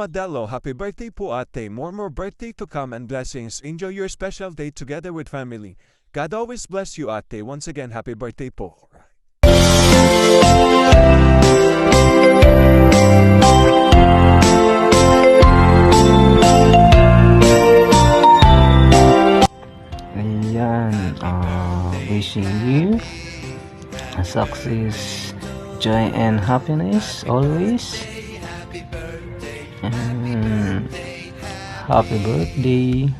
Madelo, happy birthday po ate. More birthday to come and blessings. Enjoy your special day together with family. God always bless you ate. Once again, happy birthday po. Ayan, wishing you success, joy and happiness always. And happy birthday.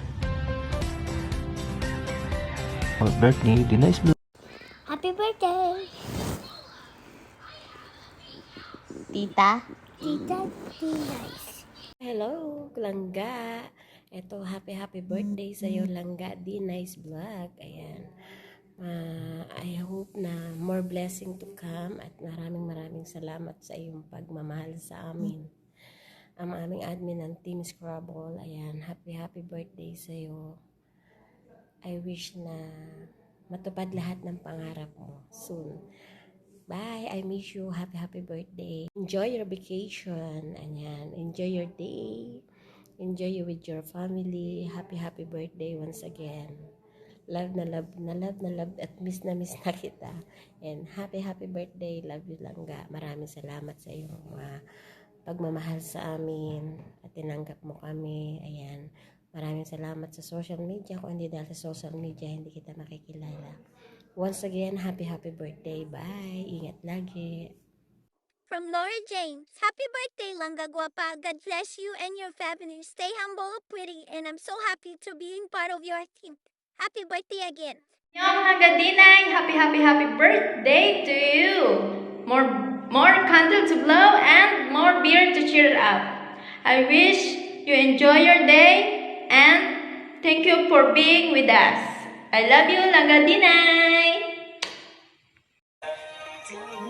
Happy birthday, Denise Blue. Happy birthday! Tita? Tita Nice. Hello, Langga. Ito, happy birthday sa iyo, Langga. Nice vlog. Ayan. I hope na more blessing to come at maraming salamat sa iyong pagmamahal sa amin. Ang aming admin ng Team Scrabble. Ayan, happy birthday sa iyo. I wish na matupad lahat ng pangarap mo soon. Bye, I miss you. Happy birthday. Enjoy your vacation. Ayan, enjoy your day. Enjoy you with your family. Happy birthday once again. Love at miss na kita. And happy birthday. Love you, Langga. Maraming salamat sa iyong pagmamahal sa amin at tinanggap mo kami. Ayan. Maraming salamat sa social media. Kung hindi dahil sa social media, hindi kita makikilala. Once again, happy birthday. Bye. Ingat lagi. From Laura James, happy birthday, Langga Guapa. God bless you and your family. Stay humble, pretty, and I'm so happy to being part of your team. Happy birthday again. Yung Nagadinay, happy birthday to you. More candle to blow and more beer to cheer up. I wish you enjoy your day and thank you for being with us. I love you, Nagadinay.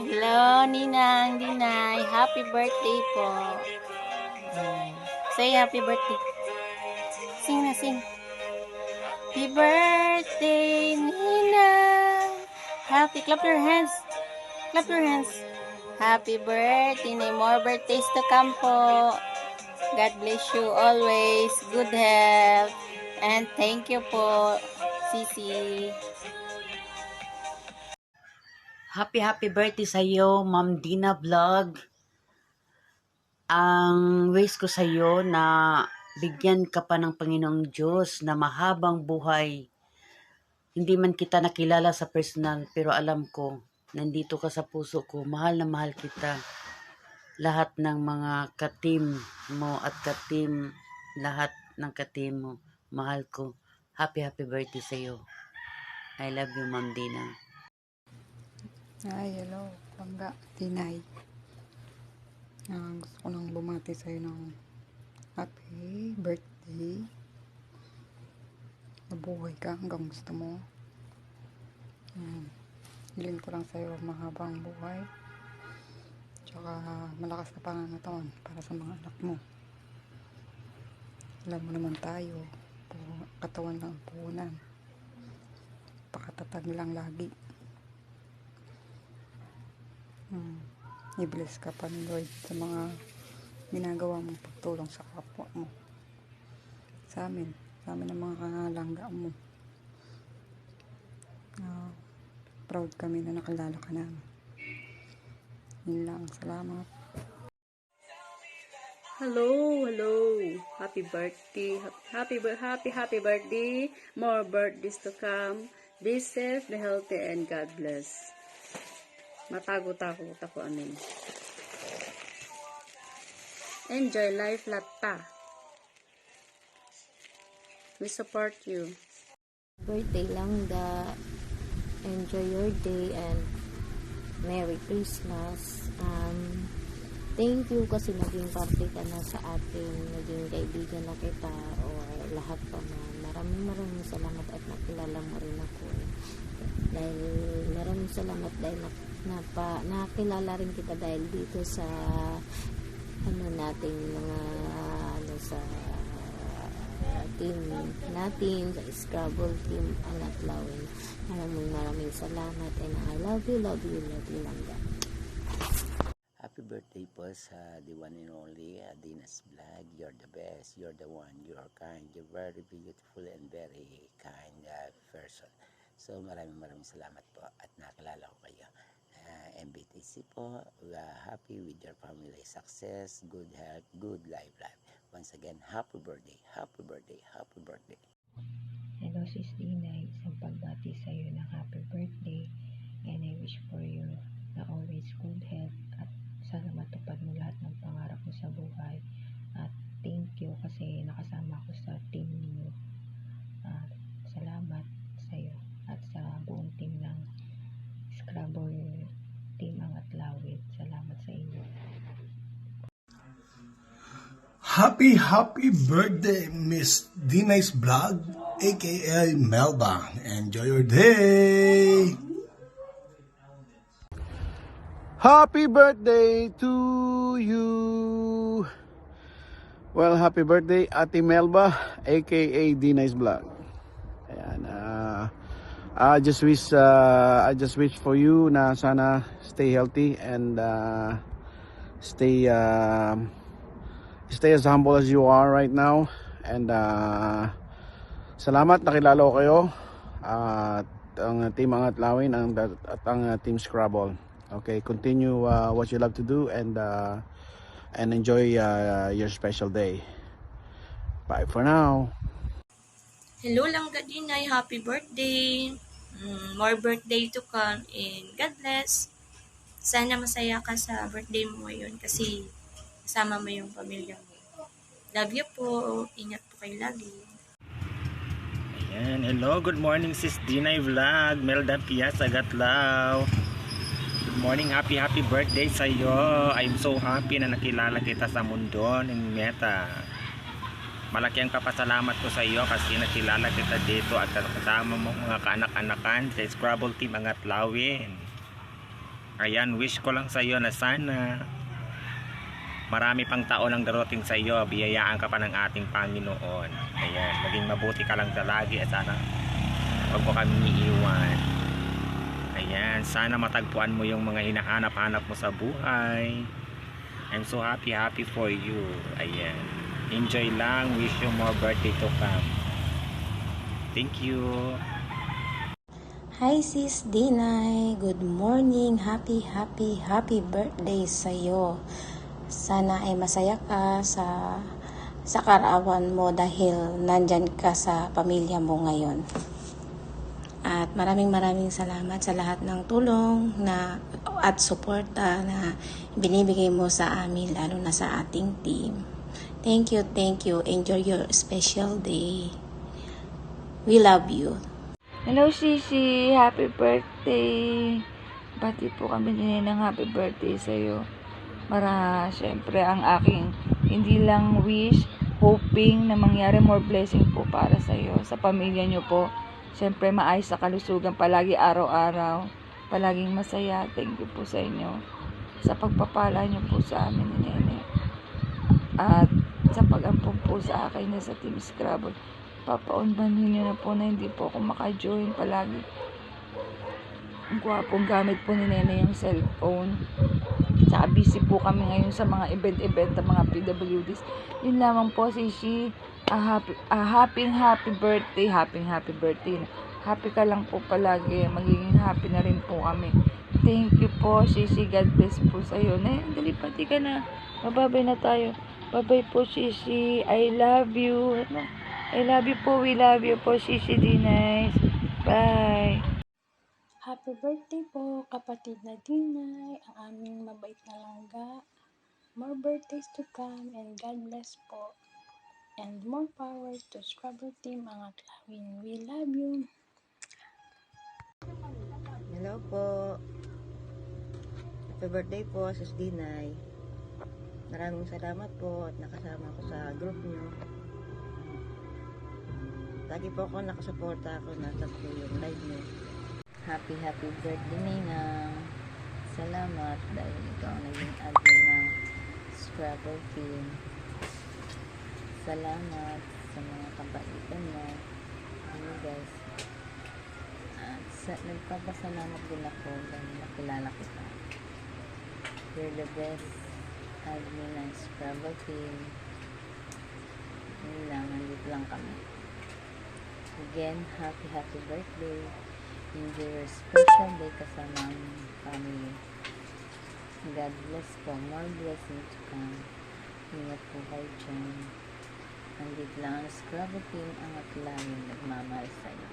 Hello, Ninang, Dinay. Happy birthday po. Say happy birthday. Sing na, sing. Happy birthday, Ninang. Clap your hands. Clap your hands. Happy birthday. More birthdays to come po. God bless you always. Good health. And thank you po, Sisi. Happy birthday sa iyo, Ma'am Dina Vlog. Ang wish ko sa iyo na bigyan ka pa ng Panginoong Diyos na mahabang buhay. Hindi man kita nakilala sa personal, pero alam ko, nandito ka sa puso ko. Mahal na mahal kita. Lahat ng mga ka-team mo at ka-team, lahat ng ka-team mo, mahal ko. Happy birthday sa iyo. I love you, Ma'am Dina. Hi, hello, Langga, Tinay. Gusto ko nang bumati sa'yo ng happy birthday. Nabuhay ka hanggang gusto mo. Hiling ko lang sa'yo mahabang buhay. Tsaka malakas na pangangatawan para sa mga anak mo. Alam mo naman tayo, katawan lang ang puhunan. Pakatatag lang lagi. I-bless ka pa ni Lord sa mga ginagawa mong pagtulong sa kapwa mo, sa amin ang mga kalangga mo. Proud kami na nakilala ka namin. Yun lang, salamat. Hello. Happy birthday. Happy birthday. More birthdays to come. Be safe, be healthy, and God bless. Matago-takot ako amin. Enjoy life latta. We support you. Birthday, Langga. Enjoy your day and Merry Christmas. Thank you kasi naging parte ka na sa atin, naging kaibigan na kita or lahat pa man. Maraming salamat at nakilala mo rin ako. Dahil maraming salamat dahil nakilala rin kita dahil dito sa nating mga sa team natin, sa Scrabble team Anak Lawin. Maraming salamat and I love you Langga. Happy happy birthday po sa the one and only Dinas Vlog. You're the best, you're the one, you're kind, you're very beautiful and very kind person. So maraming salamat po at nakilala ko kayo. MBTC po, happy with your family success, good health, good life. Once again, happy birthday, happy birthday, happy birthday. Hello Sis Dinay, isang pagbati sa iyo ng happy birthday, and I wish for you na always good health at sana matupad mo lahat ng pangarap mo sa buhay. At thank you kasi nakasama ko sa team ninyo. Salamat sa iyo at sa buong team ng Scrabble Team Angat Lawit. Salamat sa inyo. Happy birthday, Miss Dinay's Vlog, aka Melba. Enjoy your day! Happy birthday to you! Well, happy birthday, Ate Melba, aka Dinay's Vlog. Ayan, I just wish for you na sana stay healthy and stay as humble as you are right now. And salamat, nakilala ko kayo at ang Team Angat Lawin at ang Team Scrabble. Okay, continue what you love to do and enjoy your special day. Bye for now. Hello Langga Dinay, happy birthday. More birthday to come and God bless. Sana masaya ka sa birthday mo ngayon kasi kasama mo yung pamilya mo. Love you po. Ingat po kayo lagi. Ayan, hello, good morning Sis Dinay Vlog, Melda Pia Sagatlaw. Good morning, happy birthday sa iyo. I'm so happy na nakilala kita sa mundo ng Meta. Malaki ang papasalamat ko sa iyo kasi nakilala kita dito at kasama mo mga kaanak-anakan sa Scrabble Team Angat Lawin. Ayan, wish ko lang sa iyo na sana marami pang taon ang darating sa iyo, biyayaan ka pa ng ating Panginoon. Ayan, maging mabuti ka lang lagi at sana huwag mo kami iiwan. Ayan, sana matagpuan mo yung mga hinahanap-hanap mo sa buhay. I'm so happy for you. Ayan, enjoy lang, wish you more birthday to come. Thank you. Hi Sis Dinay, good morning, happy birthday sa'yo. Sana ay masaya ka sa kaarawan mo dahil nandyan ka sa pamilya mo ngayon. At maraming salamat sa lahat ng tulong at suporta na binibigay mo sa amin, lalo na sa ating team. Thank you. Enjoy your special day. We love you. Hello, Sisi. Happy birthday. Bati po kami din ng happy birthday sa'yo. Para, syempre, ang aking hindi lang wish, hoping na mangyari more blessing po para sa'yo, sa pamilya nyo po. Syempre, maayos sa kalusugan, palagi araw-araw. Palaging masaya. Thank you po sa inyo. Sa pagpapala nyo po sa amin ni Nene. At sa pag-ampong po sa akin na sa Team Scrabble. Papaunbanin nyo na po na hindi po ako maka-join palagi. Ang gwapong gamit po ni Nene yung cellphone. Tsaka busy po kami ngayon sa mga event ng mga PWDs. Yun lamang po, Sisi. Happy birthday. Happy birthday. Happy ka lang po palagi. Magiging happy na rin po kami. Thank you po, Sisi. God bless po sa'yo. Dali, pati ka na. Mababay na tayo. Bye-bye po, Sisi. I love you. I love you po. We love you po, Sisi Dinay. Bye. Happy birthday po, kapatid na Dinay, ang aming mabait na langga. More birthdays to come and God bless po. And more power to Scrabble Team Angat Lawin. We love you. Hello po. Happy birthday po, Sis Dinay. Maraming salamat po at nakasama ko sa group niyo. Lagi po ako nakasuporta ako na tatlo yung live niyo. Happy birthday Ninang. Salamat dahil ikaw ang naging admin ng Scrabble Team. Salamat sa mga kabaitan mo. Guys. At nagpapasalamat din ako dahil nakilala kita. You're the best admin ng Scrabble team. Yun lang, nandito lang kami. Again, happy birthday. Enjoy your special day kasama ang family. God bless po. More blessings to come. Ingat po kayo dyan. Nandito lang ang Scrabble team ang atlayin nagmamahal sa'yo.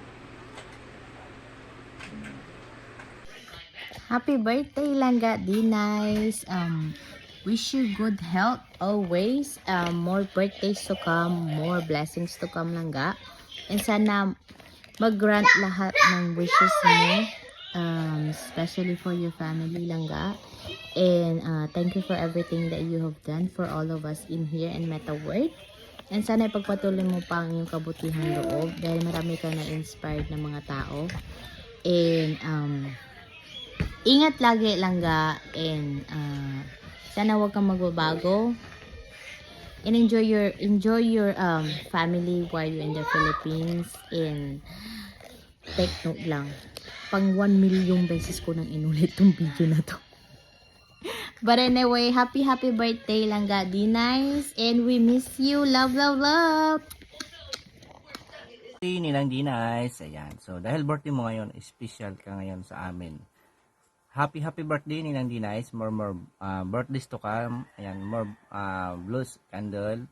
Happy birthday, Langga D-Nice. Wish you good health always. More birthdays to come, more blessings to come, Langga. And sana mag-grant lahat ng wishes mo, especially for your family, Langga. And thank you for everything that you have done for all of us in here in Meta World. And sana ipagpatuloy mo pa ang iyong kabutihan loob dahil marami ka na-inspired ng mga tao. And ingat lagi, Langga, and sana huwag kang magbabago, and enjoy your family while you're in the Philippines. And take note lang, pang 1 million beses ko nang inulit tong video na to. But anyway, happy birthday, Langga D-Nice, and we miss you. Love. Ninang D-Nice. Ayan. So, dahil birthday mo ngayon, special ka ngayon sa amin. Happy birthday, Ninang D-Nice. More birthdays to come. Ayan, more blues candle.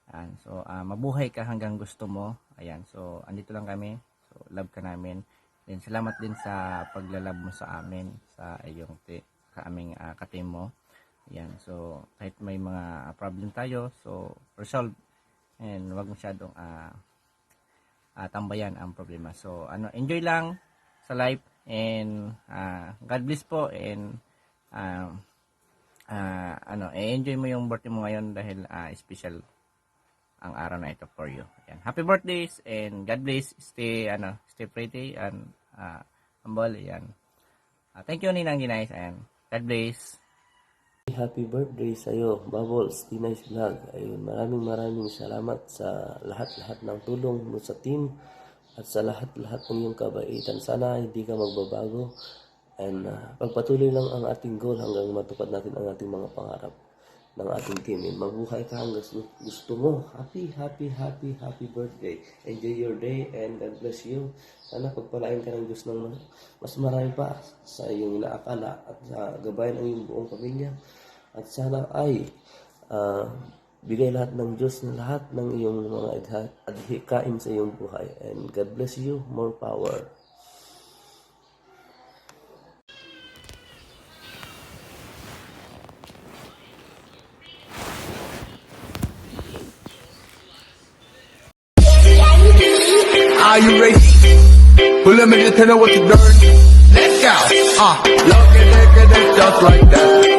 Ayan. So, mabuhay ka hanggang gusto mo. Ayan. So, andito lang kami. So, love ka namin. Then, salamat din sa paglalab mo sa amin, sa iyong aming ka-team mo. Ayan. So, kahit may mga problem tayo, so, resolve. And, wag masyadong tambayan ang problema. So, enjoy lang sa life. And God bless po, and enjoy mo yung birthday mo ngayon dahil special ang araw na ito for you. Ayan. Happy birthdays and God bless. Stay pretty and humble. Ayan. Thank you, Ninang D-Nice, and God bless. Happy birthday sa iyo, Bubbles, D-Nice Vlog. Ayun, maraming salamat sa lahat ng tulong mo sa team. At sa lahat ng iyong kabaitan, sana hindi ka magbabago. And pagpatuloy lang ang ating goal hanggang matupad natin ang ating mga pangarap ng ating team. And mabuhay ka hanggang gusto mo. Happy birthday. Enjoy your day and God bless you. Sana pagpalain ka ng Diyos ng mas marami pa sa iyong inaakala at gabayan ang iyong buong pamilya. At sana ay bigay lahat ng Diyos na lahat ng iyong mga adhikain sa iyong buhay. And God bless you. More power. Are you ready? Well, let me just tell you what you learn. Let's go. Look at it just like that.